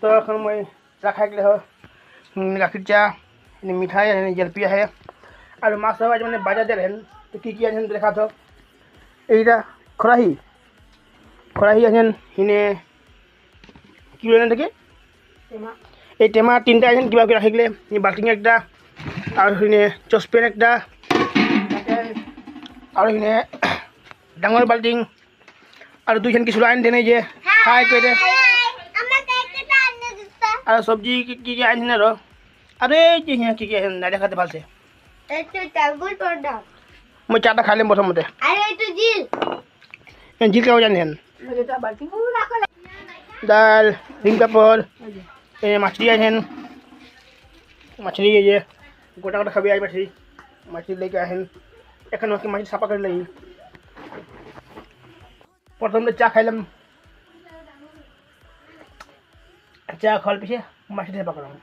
তো এখন মই চাহ খাই গ'লে হয় গাখীৰ চাহ মিঠাই জেলপি আহে আৰু মাছ আজি মানে বাজাৰ দিয়ে হেন তো কি আনেন দেখা থক এইটা খৰাহি আনেন সিনে কি আনেন থাকে এই টেমা তিনিটা আনেন কিবা কিবি ৰাখি গ'লে বাল্টিং একটা আৰু সিনে চচপেন একটা আৰু সিনে ডাঙৰ বাল্টিং আৰু দুইখন কিছু আইন দেনে যে খাই করে আর সবজি কি আনছেন আর আরে কি কি আছেন না দেখাতে ভালছে মই চাটা খাইলাম প্রথমতে জিল কেমন জানেন ডাল রিং পাপড় মাছলি আছেন মাছলি এই যে গোটা গোটা খাবি আই মাছলি লেগে আছেন এখন মাছলি সাফা করে লাগি প্রথমে চা খাইলাম চা খাওয়ার পিছিয়ে মাছলি সাফা করলাম